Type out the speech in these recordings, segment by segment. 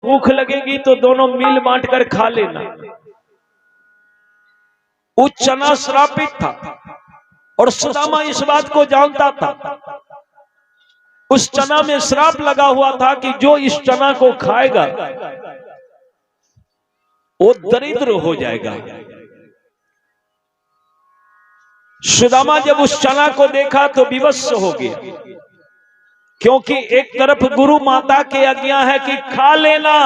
भूख लगेगी तो दोनों मिल बांट कर खा लेना। वो चना श्रापित था और सुदामा इस बात को जानता था। उस चना में श्राप लगा हुआ था कि जो इस चना को खाएगा वो दरिद्र हो जाएगा। सुदामा जब उस चना को देखा तो विवश हो गया, क्योंकि एक तरफ गुरु माता की आज्ञा है कि खा लेना,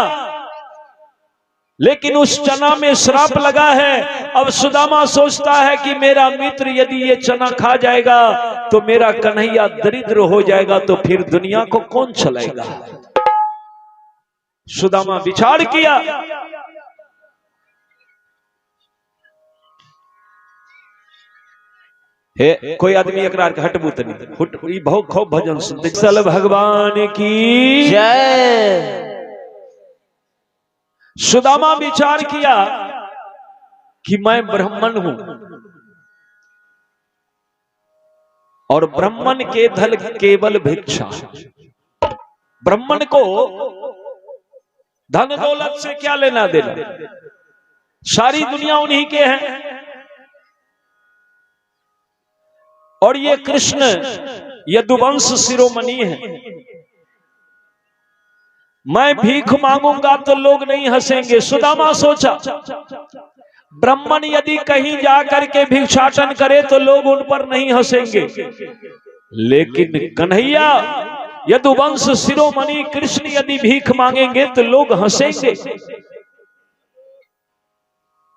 लेकिन उस चना में श्राप लगा है। अब सुदामा सोचता है कि मेरा मित्र यदि ये चना खा जाएगा तो मेरा कन्हैया दरिद्र हो जाएगा, तो फिर दुनिया को कौन चलाएगा। सुदामा विचार किया। कोई आदमी एकरार के हटबू तनी हुट ई बहुत खूब भजन सुनते। सल भगवान की जय। सुदामा विचार किया कि मैं ब्राह्मण हूं और ब्राह्मण के धन केवल भिक्षा। ब्राह्मण को धन दौलत से क्या लेना देना, सारी दुनिया उन्हीं के हैं। और ये कृष्ण यदुवंश शिरोमणि है। मैं भीख मांगूंगा तो लोग नहीं हंसेंगे। सुदामा सोचा ब्राह्मण यदि कहीं जाकर के भिक्षाटन करे तो लोग उन पर नहीं हंसेंगे, लेकिन कन्हैया यदुवंश शिरोमणि कृष्ण यदि भीख मांगेंगे तो लोग हंसेंगे।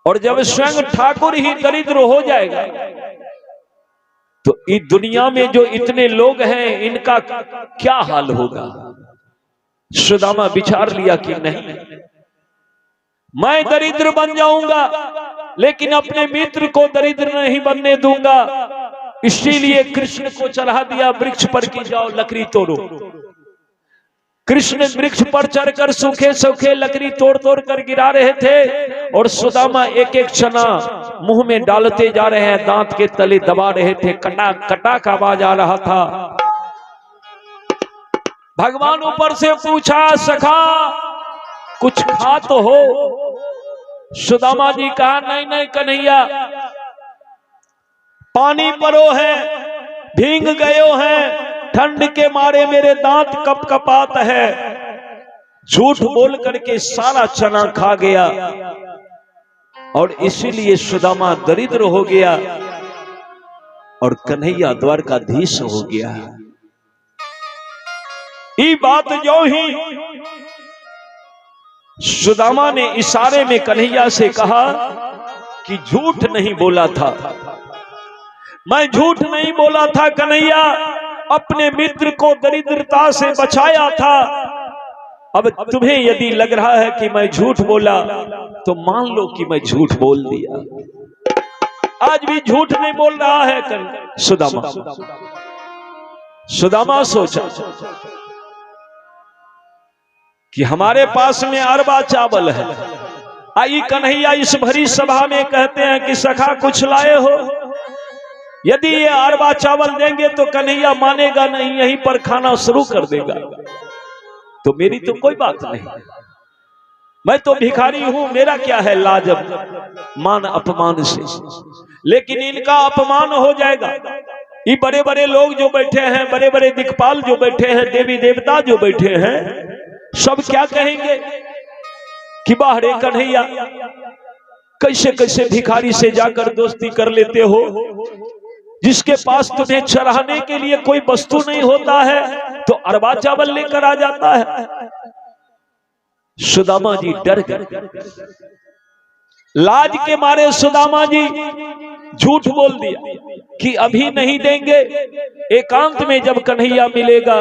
और जब स्वयं ठाकुर ही दरिद्र हो जाएगा तो इस दुनिया में जो इतने लोग हैं इनका क्या हाल होगा। सुदामा विचार लिया कि नहीं, मैं दरिद्र बन जाऊंगा लेकिन अपने मित्र को दरिद्र नहीं बनने दूंगा। इसीलिए कृष्ण को चढ़ा दिया वृक्ष पर कि जाओ लकड़ी तोड़ो। कृष्ण वृक्ष पर चढ़कर सूखे सूखे लकड़ी तोड़ तोड़ कर गिरा रहे थे और सुदामा एक एक चना मुंह में डालते जा रहे हैं, दांत के तले दबा रहे थे। कटा कटा का आवाज आ रहा था। भगवान ऊपर से पूछा, सखा कुछ खा तो हो। सुदामा जी कहा, नहीं नहीं कन्हैया, पानी परो है, भीग गए हैं, ठंड के मारे मेरे दांत कपकपात है। झूठ बोल करके सारा चना खा गया और इसीलिए सुदामा दरिद्र हो गया और कन्हैया द्वारकाधीश हो गया। ये बात जो ही सुदामा ने इशारे में कन्हैया से कहा कि झूठ नहीं बोला था, मैं झूठ नहीं बोला था कन्हैया, अपने मित्र को दरिद्रता से बचाया था। अब तुम्हें यदि लग रहा है कि मैं झूठ बोला तो मान लो कि मैं झूठ बोल दिया। आज भी झूठ नहीं बोल रहा है सुदामा। सुदामा सोचा कि हमारे पास में अरबा चावल है। आई कन्हैया इस भरी सभा में कहते हैं कि सखा कुछ लाए हो। यदि ये अरबा चावल देंगे तो कन्हैया मानेगा नहीं, यहीं पर खाना शुरू कर देगा। तो मेरी तो कोई बात नहीं, मैं तो भिखारी हूं, मेरा क्या है लाजब मान अपमान से। लेकिन इनका अपमान हो जाएगा। ये बड़े बड़े लोग जो बैठे हैं, बड़े बड़े दिक्पाल जो बैठे हैं, देवी देवता जो बैठे हैं, सब क्या कहेंगे कि बाहरे कन्हैया कैसे कैसे भिखारी से जाकर दोस्ती कर लेते हो, जिसके पास तुम्हें चढ़ाने के लिए कोई वस्तु नहीं होता है तो अरबा चावल लेकर आ जाता है। सुदामा जी डर गए। लाज के मारे सुदामा जी झूठ बोल दिया कि अभी नहीं देंगे, एकांत में जब कन्हैया मिलेगा।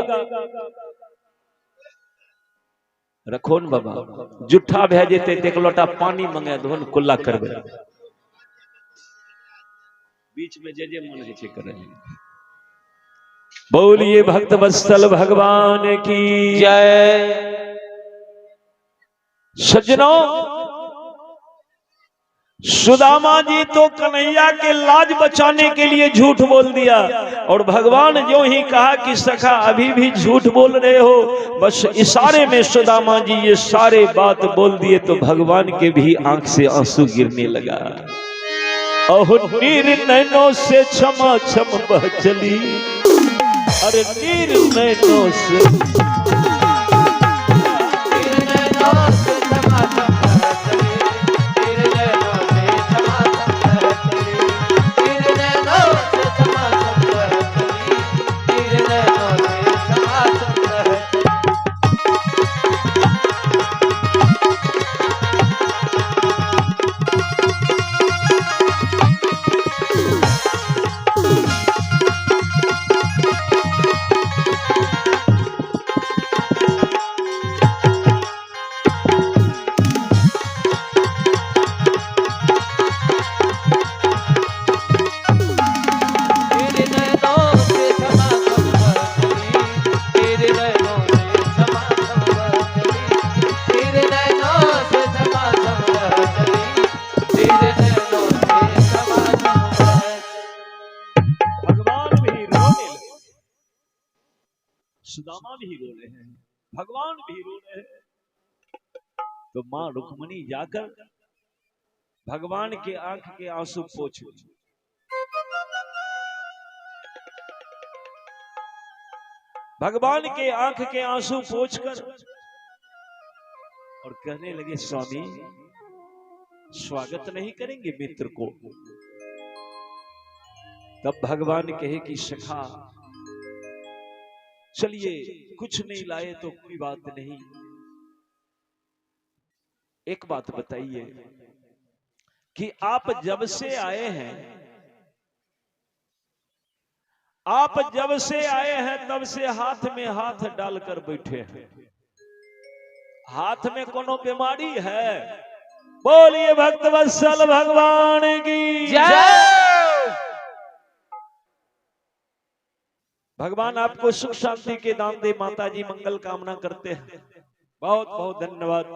रखो न बाबा, जुठा भेजे थे एक लोटा पानी मंगे धोन कुल्ला करबे, बीच में जे मन है करे। बोलिए भक्त वत्सल भगवान की जय। सज्जनों, सुदामा जी तो कन्हैया के लाज बचाने के लिए झूठ बोल दिया, और भगवान जो ही कहा कि सखा अभी भी झूठ बोल रहे हो, बस इशारे में सुदामा जी ये सारे बात बोल दिए तो भगवान के भी आंख से आंसू गिरने लगा। और नीर नैनों से क्षमा क्षम बह चली, अरे नीर नैनों से सुदामा भी रो रहे हैं, भगवान भी रो रहे हैं। तो मां रुक्मणी जाकर भगवान के आंख के आंसू पोंछ, भगवान के आंख के आंसू पोंछकर और कहने लगे स्वामी स्वागत नहीं करेंगे मित्र को। तब भगवान कहे कि सखा चलिए कुछ नहीं लाए तो कोई बात नहीं, एक बात बताइए कि आप जब से आए हैं, आप जब से आए हैं तब से हाथ में हाथ डालकर बैठे हैं, हाथ में कोनो बीमारी है? बोलिए भक्त वत्सल भगवान की जय। भगवान आपको सुख शांति के दान दे, माता जी मंगल कामना करते हैं, बहुत बहुत धन्यवाद।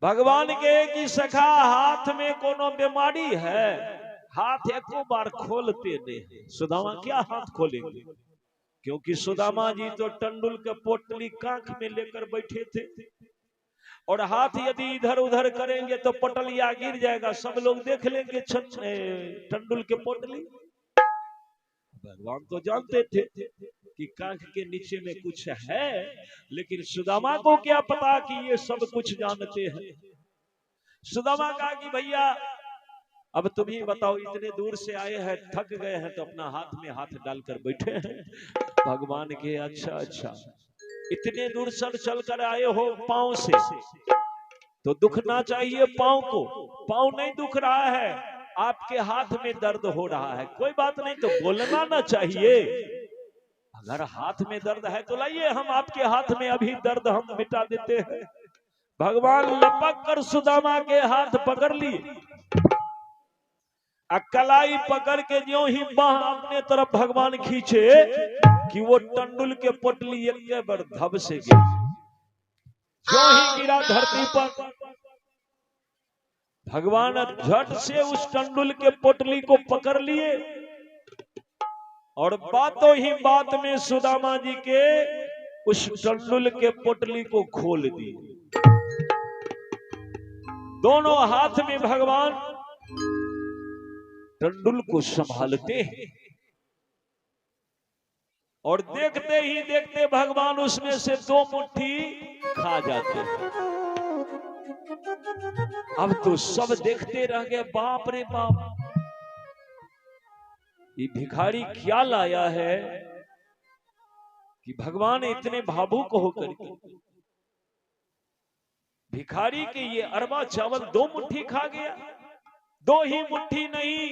भगवान के कि सखा हाथ में कोनो बीमारी है, हाथ एको बार खोलते नहीं। सुदामा क्या हाथ खोलेंगे, क्योंकि सुदामा जी तो टंडुल के पोटली कांख में लेकर बैठे थे, और हाथ यदि इधर उधर करेंगे तो पटलिया गिर जाएगा, सब लोग देख लेंगे टंडुल के पोटली। भगवान तो जानते थे कि कांख के नीचे में कुछ है, लेकिन सुदामा को क्या पता कि ये सब कुछ जानते हैं। सुदामा कहा कि भैया अब तुम ही बताओ, इतने दूर से आए हैं, थक गए हैं, तो अपना हाथ में हाथ डालकर बैठे हैं। भगवान के अच्छा अच्छा, इतने दूर सब चलकर आए हो पांव से, तो दुखना चाहिए पांव को, पांव नहीं दुख रहा है, आपके हाथ में दर्द हो रहा है, कोई बात नहीं तो बोलना ना चाहिए। अगर हाथ में दर्द है तो लाइए हम आपके हाथ में अभी दर्द हम मिटा देते हैं। भगवान लपक कर सुदामा के हाथ पकड़ लिए, कलाई पकड़ के जो ही बाह अपने तरफ भगवान खींचे कि वो टंडुल के पोटली एक बार धब से गिर, जो ही गिरा धरती पर, भगवान झट से उस टंडुल के पोटली को पकड़ लिए और बातों ही बात में सुदामा जी के उस टंडुल के पोटली को खोल दी। दोनों हाथ में भगवान टंडुल को संभालते हैं और देखते ही देखते भगवान उसमें से 2 मुट्ठी खा जाते हैं। अब तो सब देखते रह गए, बाप रे बाप, ये भिखारी क्या लाया है कि भगवान इतने भावुक होकर के भिखारी के ये अरबा चावल 2 मुट्ठी खा गया। 2 ही मुट्ठी नहीं,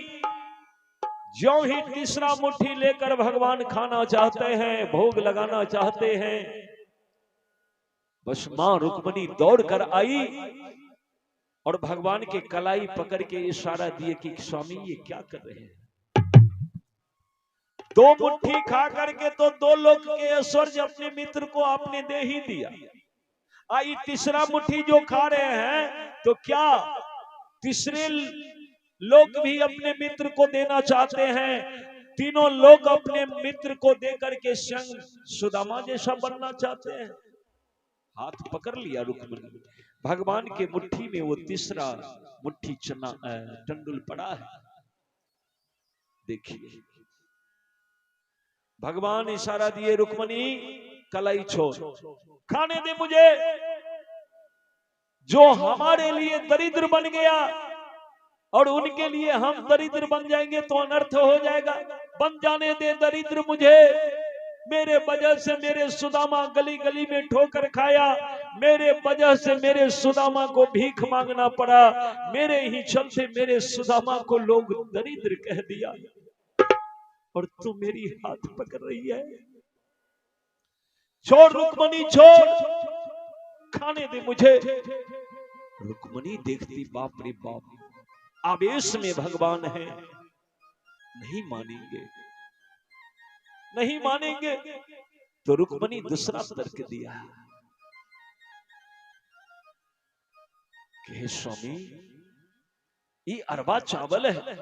जो ही तीसरा मुट्ठी लेकर भगवान खाना चाहते हैं, भोग लगाना चाहते हैं, बस मां रुक्मणी दौड़ कर आई और भगवान के कलाई पकड़ के इशारा दिए कि स्वामी ये क्या कर रहे हैं। 2 मुट्ठी खा करके तो 2 लोग के ऐश्वर्य अपने मित्र को आपने दे ही दिया, आई तीसरा मुट्ठी जो खा रहे हैं तो क्या तीसरे लोग भी अपने मित्र को देना चाहते हैं, तीनों लोग अपने मित्र को देकर के संग सुदामा जैसा बनना चाहते हैं। हाथ पकड़ लिया रुक्मिणी, भगवान के मुट्ठी में वो तीसरा मुट्ठी चना टंडुल पड़ा है। देखिए भगवान इशारा दिए, रुक्मिणी कलाई छोड़, खाने दे मुझे। जो हमारे लिए दरिद्र बन गया और उनके लिए हम दरिद्र बन जाएंगे तो अनर्थ हो जाएगा। बन जाने दे दरिद्र मुझे। मेरे वजह से मेरे सुदामा गली गली में ठोकर खाया, मेरे वजह से मेरे सुदामा को भीख मांगना पड़ा, मेरे ही चलते मेरे सुदामा को लोग दरिद्र कह दिया, और तू मेरी हाथ पकड़ रही है। छोड़ रुक्मिणी छोड़, खाने दे मुझे। रुक्मिणी देखती, बाप रे बाप, आवेश में भगवान है, नहीं मानेंगे, नहीं मानेंगे। तो रुक्मिणी दूसरा तर्क दिया कि हे स्वामी, ये अरबा चावल है,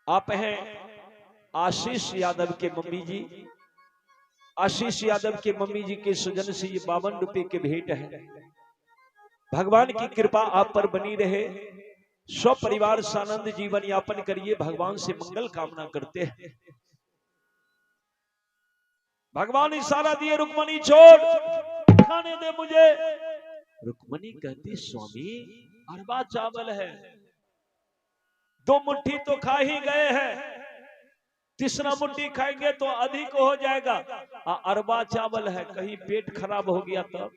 आप हैं आशीष यादव के मम्मी जी, आशीष यादव के मम्मी जी के सुजन से ये 52 रुपए के भेंट है। भगवान की कृपा आप पर बनी रहे, स्व परिवार सानंद जीवन यापन करिए, भगवान से मंगल कामना करते हैं। भगवान इशारा दिए, रुक्मिणी छोड़, खाने दे मुझे। रुक्मिणी कहती, स्वामी अरबा चावल है, 2 मुट्ठी तो खा ही गए हैं, तीसरा मुट्ठी खाएंगे तो अधिक हो जाएगा। अरबा चावल है, कहीं पेट खराब हो गया तो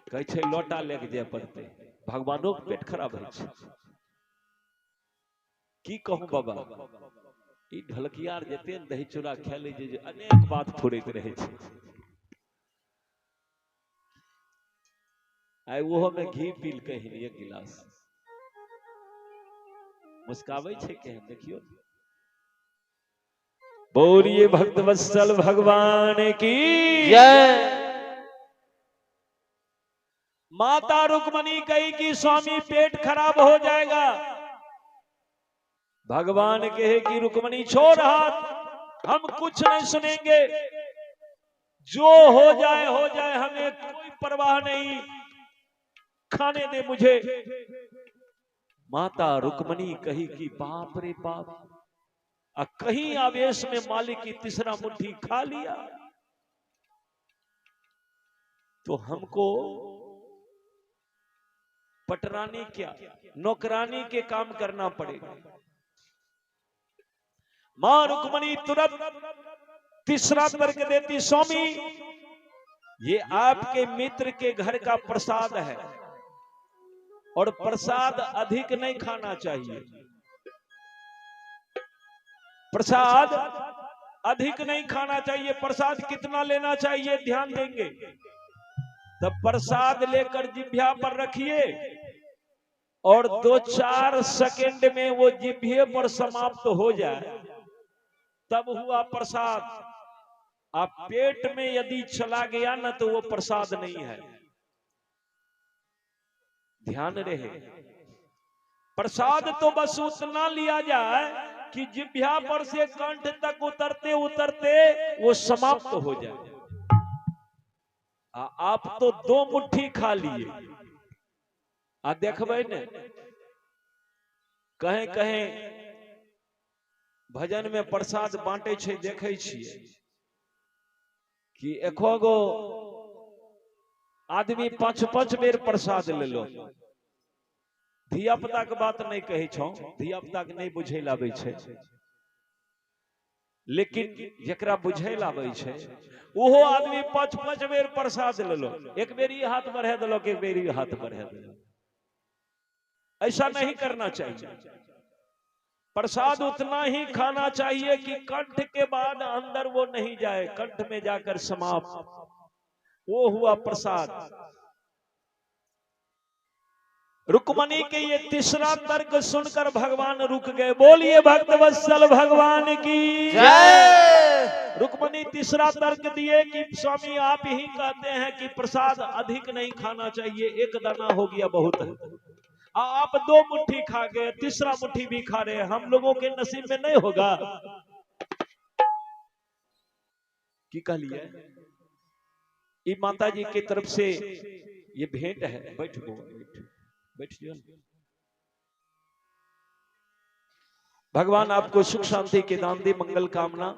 कहे लोटा लेके जाए पड़ते, भगवानों के पेट खराब है। की कहूं बाबा, ई ढलकियार जेते दही चूड़ा खा लीजिए, जे अनेक बात फुरैत रहे छे। आइ वो में घी पील के ही 1 गिलास मुस्कावे छे के, देखियो। बोलिए भक्त वत्सल भगवान की जय। माता रुक्मिणी कही कि स्वामी पेट खराब हो जाएगा। भगवान कहे कि रुक्मिणी छोड़ हाथ, हम कुछ नहीं सुनेंगे, जो हो जाए, हमें कोई परवाह नहीं, खाने दे मुझे। माता रुक्मिणी कही कि बाप रे बाप, कहीं आवेश में मालिक की तीसरा मुट्ठी खा लिया तो हमको पटरानी क्या, नौकरानी के काम करना पड़ेगा। मां रुक्मिणी तुरंत तीसरा तर्क देती, स्वामी ये आपके मित्र के घर का प्रसाद है और प्रसाद अधिक नहीं खाना चाहिए, प्रसाद अधिक नहीं खाना चाहिए। प्रसाद कितना लेना चाहिए ध्यान देंगे, तब प्रसाद लेकर जिह्वा पर रखिए और 2-4 सेकंड में वो जिह्वे पर समाप्त हो जाए, तब हुआ प्रसाद। आप पेट में यदि चला गया ना तो वो प्रसाद नहीं है, ध्यान रहे। प्रसाद तो बस उतना लिया जाए कि जिह्वा पर से कंठ तक उतरते उतरते वो समाप्त हो जाए। आप तो 2 मुट्ठी खा लिए। देखबे ने कहीं कहीं भजन में प्रसाद बांटे छे, देखे छिए कि 1 गो आदमी 5-5 बेर प्रसाद ले लो। धिया पुता के बात नहीं कही छो, धिया पुता के नहीं बुझे लावे छे, लेकिन जकरा बुझे लावे छे वो आदमी 5-5 बेर प्रसाद ले लो। एक बेरी हाथ बढ़ा दिलो, एक बेरी हाथ बढ़ा दिलो, ऐसा नहीं करना चाहिए। प्रसाद उतना ही खाना चाहिए कि कंठ के बाद अंदर वो नहीं जाए, कंठ में जाकर समाप्त, वो हुआ प्रसाद। रुक्मणी के ये तीसरा तर्क सुनकर भगवान रुक गए। बोलिए भक्त वत्सल भगवान की जय। रुक्मणी तीसरा तर्क दिए कि स्वामी आप ही कहते हैं कि प्रसाद अधिक नहीं खाना चाहिए, एक दाना हो गया बहुत है, आप 2 मुट्ठी खा गए, तीसरा मुट्ठी भी खा रहे, हम लोगों के नसीब में नहीं होगा। की कह लिया ये माता जी की तरफ से ये भेंट है। बैठ गो, बैठ जाओ। भगवान आपको सुख शांति के दान दे, मंगल कामना।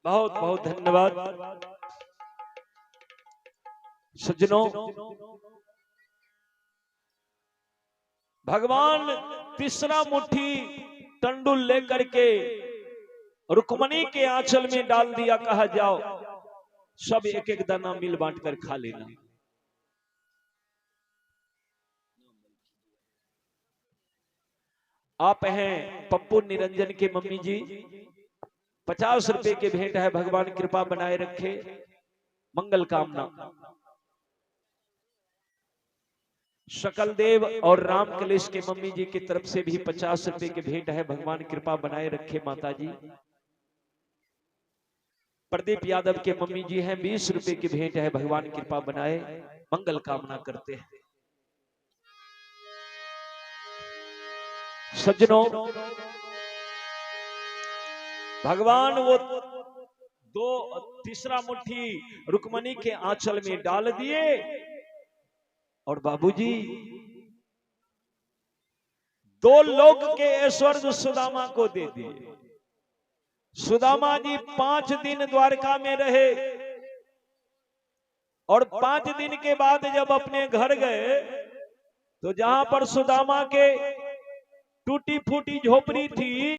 बहुत बहुत धन्यवाद सज्जनों। भगवान तीसरा मुट्ठी टंडुल लेकर के रुक्मणी के आंचल में डाल दिया, कहा जाओ सब एक एक दाना मिल बांट कर खा लेना। आप हैं पप्पू निरंजन के मम्मी जी, 50 रुपए के भेंट है। भगवान कृपा बनाए रखे, मंगल कामना। शकल देव और राम कलेश के मम्मी जी की तरफ से भी 50 रुपए के भेंट है। भगवान कृपा बनाए रखे माता जी। प्रदीप यादव के मम्मी जी हैं, 20 रुपए की भेंट है। भगवान कृपा बनाए, मंगल कामना करते हैं। सज्जनों, भगवान वो तीसरा मुट्ठी रुक्मणी के आंचल में डाल दिए और बाबूजी 2 लोक के ऐश्वर्य सुदामा को दे दिए। सुदामा जी 5 दिन द्वारका में रहे और 5 दिन के बाद जब अपने घर गए तो जहां पर सुदामा के टूटी फूटी झोपड़ी थी,